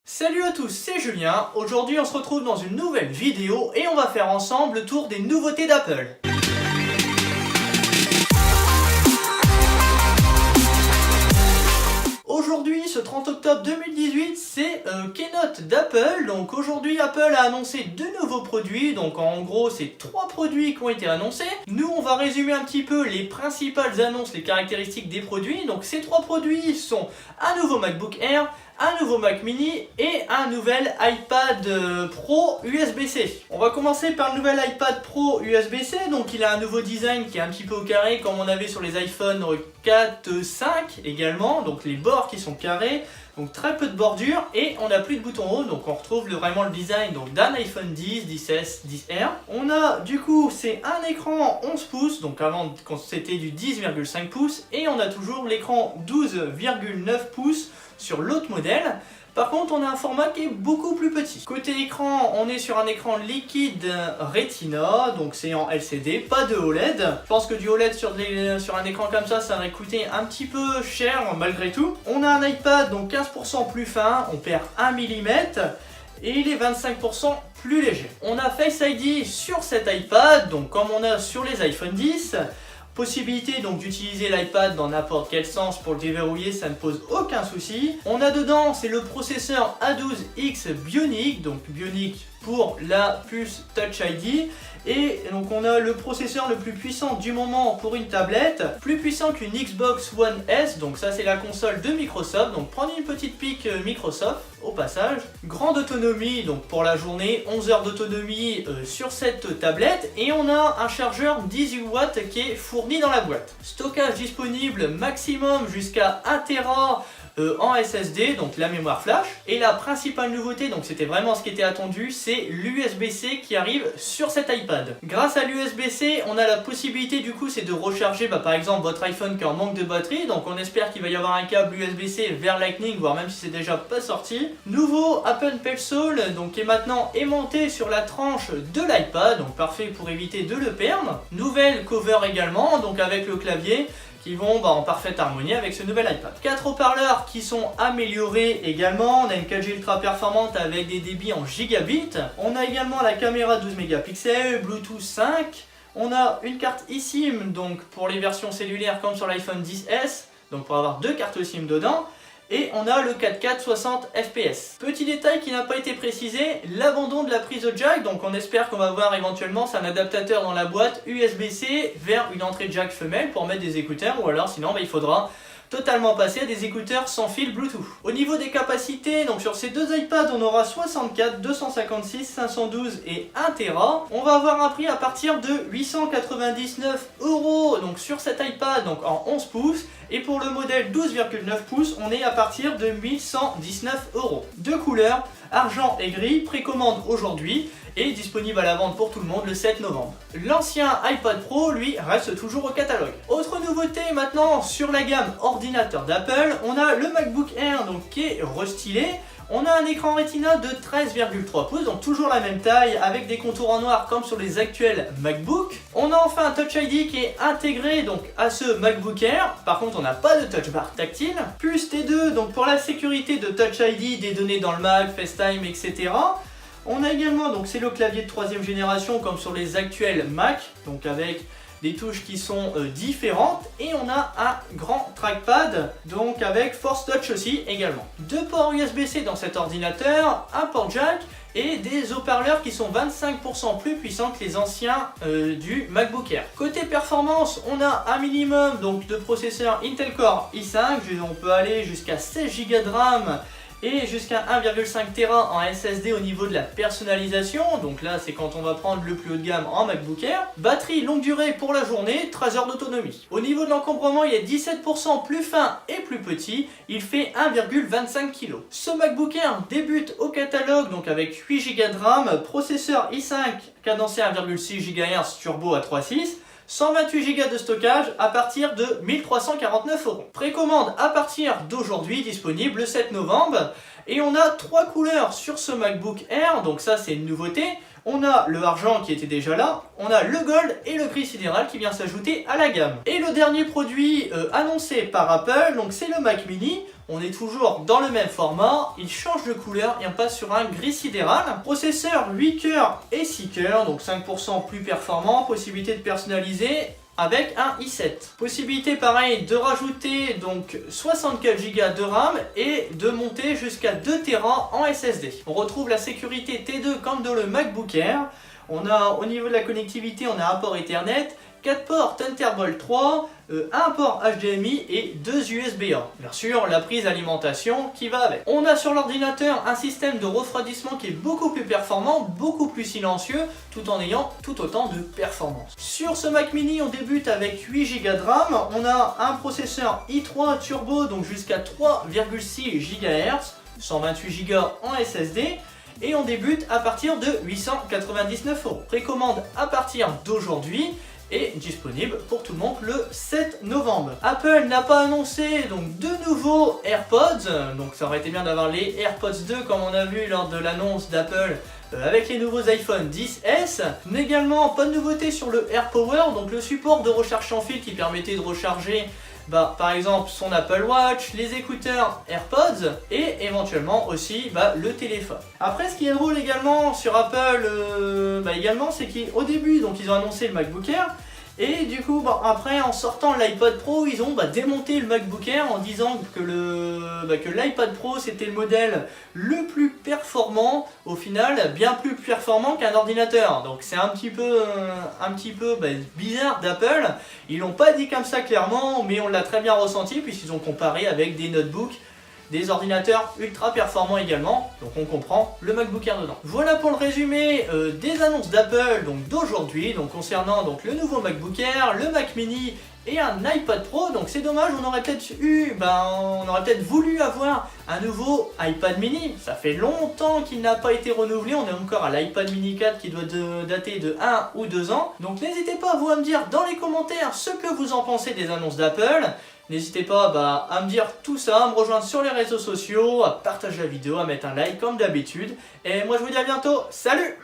Salut à tous, c'est Julien. Aujourd'hui on se retrouve dans une nouvelle vidéo et on va faire ensemble le tour des nouveautés d'Apple. Aujourd'hui, ce 30 octobre 2018, c'est Keynote d'Apple. Donc aujourd'hui, Apple a annoncé deux nouveaux produits. Donc en gros, c'est trois produits qui ont été annoncés. Nous, on va résumer un petit peu les principales annonces, les caractéristiques des produits. Donc ces trois produits sont un nouveau MacBook Air, un nouveau Mac Mini et un nouvel iPad Pro USB-C. On va commencer par le nouvel iPad Pro USB-C. Donc il a un nouveau design qui est un petit peu au carré comme on avait sur les iPhone 4, 5 également. Donc les bords qui sont carrés, donc très peu de bordure et on n'a plus de bouton haut. Donc on retrouve vraiment le design d'un iPhone 10, 10S, 10R. On a du coup c'est un écran 11 pouces, donc avant quand c'était du 10,5 pouces et on a toujours l'écran 12,9 pouces sur l'autre modèle. Par contre, on a un format qui est beaucoup plus petit. Côté écran, on est sur un écran liquide Retina, donc c'est en LCD, pas de OLED. Je pense que du OLED sur un écran comme ça aurait coûté un petit peu cher malgré tout. On a un iPad donc 15% plus fin, on perd 1 mm. Et il est 25% plus léger. On a Face ID sur cet iPad, donc comme on a sur les iPhone 10. Possibilité donc d'utiliser l'iPad dans n'importe quel sens pour le déverrouiller, ça ne pose aucun souci. On a dedans, c'est le processeur A12X Bionic, donc Bionic pour la puce Touch ID. Et donc on a le processeur le plus puissant du moment pour une tablette, plus puissant qu'une Xbox One S, donc ça c'est la console de Microsoft, donc prenez une petite pique Microsoft au passage. Grande autonomie donc pour la journée, 11 heures d'autonomie sur cette tablette et on a un chargeur 18 watts qui est fourni dans la boîte. Stockage disponible maximum jusqu'à 1 Tera en SSD, donc la mémoire flash. Et la principale nouveauté, donc c'était vraiment ce qui était attendu, c'est l'USB-C qui arrive sur cet iPad. Grâce à l'USB-C, on a la possibilité du coup c'est de recharger par exemple votre iPhone qui est en manque de batterie, donc on espère qu'il va y avoir un câble USB-C vers Lightning, voire même si c'est déjà pas sorti. Nouveau Apple Pencil, donc qui est maintenant aimanté sur la tranche de l'iPad, donc parfait pour éviter de le perdre. Nouvelle cover également, donc avec le clavier, qui vont en parfaite harmonie avec ce nouvel iPad. 4 haut-parleurs qui sont améliorés également. On a une 4G ultra performante avec des débits en gigabits. On a également la caméra 12 mégapixels, Bluetooth 5. On a une carte eSIM donc pour les versions cellulaires comme sur l'iPhone 10S, donc pour avoir deux cartes SIM dedans. Et on a le 4K 60 fps. Petit détail qui n'a pas été précisé, l'abandon de la prise jack, donc on espère qu'on va voir éventuellement, c'est un adaptateur dans la boîte USB-C vers une entrée jack femelle pour mettre des écouteurs, ou alors sinon il faudra totalement passer à des écouteurs sans fil Bluetooth. Au niveau des capacités, donc sur ces deux iPads, on aura 64, 256, 512 et 1 Tera. On va avoir un prix à partir de 899 €, donc sur cet iPad, donc en 11 pouces. Et pour le modèle 12,9 pouces, on est à partir de 1119 €. Deux couleurs, argent et gris, précommande aujourd'hui et disponible à la vente pour tout le monde le 7 novembre. L'ancien iPad Pro, lui, reste toujours au catalogue. Autre nouveauté maintenant sur la gamme ordinateur d'Apple, on a le MacBook Air donc, qui est restylé. On a un écran Retina de 13,3 pouces, donc toujours la même taille avec des contours en noir comme sur les actuels MacBook. On a enfin un Touch ID qui est intégré donc à ce MacBook Air. Par contre, on n'a pas de Touch Bar tactile. Puce T2 donc pour la sécurité de Touch ID, des données dans le Mac, FaceTime, etc. On a également donc c'est le clavier de 3e génération comme sur les actuels Mac, donc avec des touches qui sont différentes et on a un grand trackpad donc avec Force Touch aussi également. Deux ports USB-C dans cet ordinateur, un port jack et des haut-parleurs qui sont 25% plus puissants que les anciens du MacBook Air. Côté performance, on a un minimum donc de processeur Intel Core i5, on peut aller jusqu'à 16 Go de RAM et jusqu'à 1,5 Tera en SSD au niveau de la personnalisation, donc là c'est quand on va prendre le plus haut de gamme en MacBook Air. Batterie longue durée pour la journée, 13 heures d'autonomie. Au niveau de l'encombrement, il est 17% plus fin et plus petit, il fait 1,25 kg. Ce MacBook Air débute au catalogue donc avec 8 Go de RAM, processeur i5 cadencé 1,6 GHz turbo à 3.6, 128 Go de stockage à partir de 1349 €. Précommande à partir d'aujourd'hui, disponible le 7 novembre. Et on a trois couleurs sur ce MacBook Air, donc ça c'est une nouveauté. On a le argent qui était déjà là, on a le gold et le gris sidéral qui vient s'ajouter à la gamme. Et le dernier produit annoncé par Apple, donc c'est le Mac Mini. On est toujours dans le même format, il change de couleur et on passe sur un gris sidéral. Processeur 8 cœurs et 6 cœurs, donc 5% plus performant, possibilité de personnaliser avec un i7. Possibilité pareil de rajouter donc 64 Go de RAM et de monter jusqu'à 2 Tera en SSD. On retrouve la sécurité T2 comme dans le MacBook Air. On a au niveau de la connectivité, on a un port Ethernet, 4 ports Thunderbolt 3, un port HDMI et 2 USB-A. Bien sûr, la prise alimentation qui va avec. On a sur l'ordinateur un système de refroidissement qui est beaucoup plus performant, beaucoup plus silencieux, tout en ayant tout autant de performance. Sur ce Mac Mini, on débute avec 8 Go de RAM. On a un processeur i3 Turbo, donc jusqu'à 3,6 GHz, 128 Go en SSD. Et on débute à partir de 899 €. Précommande à partir d'aujourd'hui et disponible pour tout le monde le 7 novembre. Apple n'a pas annoncé donc de nouveaux AirPods, donc ça aurait été bien d'avoir les AirPods 2 comme on a vu lors de l'annonce d'Apple avec les nouveaux iPhone 10s. Mais également pas de nouveauté sur le AirPower, donc le support de recharge sans fil qui permettait de recharger par exemple son Apple Watch, les écouteurs AirPods et éventuellement aussi le téléphone. Après, ce qui est drôle également sur Apple, c'est qu'au début donc ils ont annoncé le MacBook Air et du coup après en sortant l'iPad Pro ils ont démonté le MacBook Air en disant que l'iPad Pro c'était le modèle le plus performant, au final bien plus performant qu'un ordinateur. Donc c'est un petit peu bizarre d'Apple. Ils l'ont pas dit comme ça clairement, mais on l'a très bien ressenti puisqu'ils ont comparé avec des notebooks, des ordinateurs ultra performants également, donc on comprend le MacBook Air dedans. Voilà pour le résumé des annonces d'Apple d'aujourd'hui, donc concernant le nouveau MacBook Air, le Mac Mini et un iPad Pro. Donc c'est dommage, on aurait peut-être voulu avoir un nouveau iPad mini. Ça fait longtemps qu'il n'a pas été renouvelé, on est encore à l'iPad mini 4 qui doit dater de 1 ou 2 ans. Donc n'hésitez pas vous à me dire dans les commentaires ce que vous en pensez des annonces d'Apple. N'hésitez pas à me dire tout ça, à me rejoindre sur les réseaux sociaux, à partager la vidéo, à mettre un like comme d'habitude. Et moi je vous dis à bientôt, salut!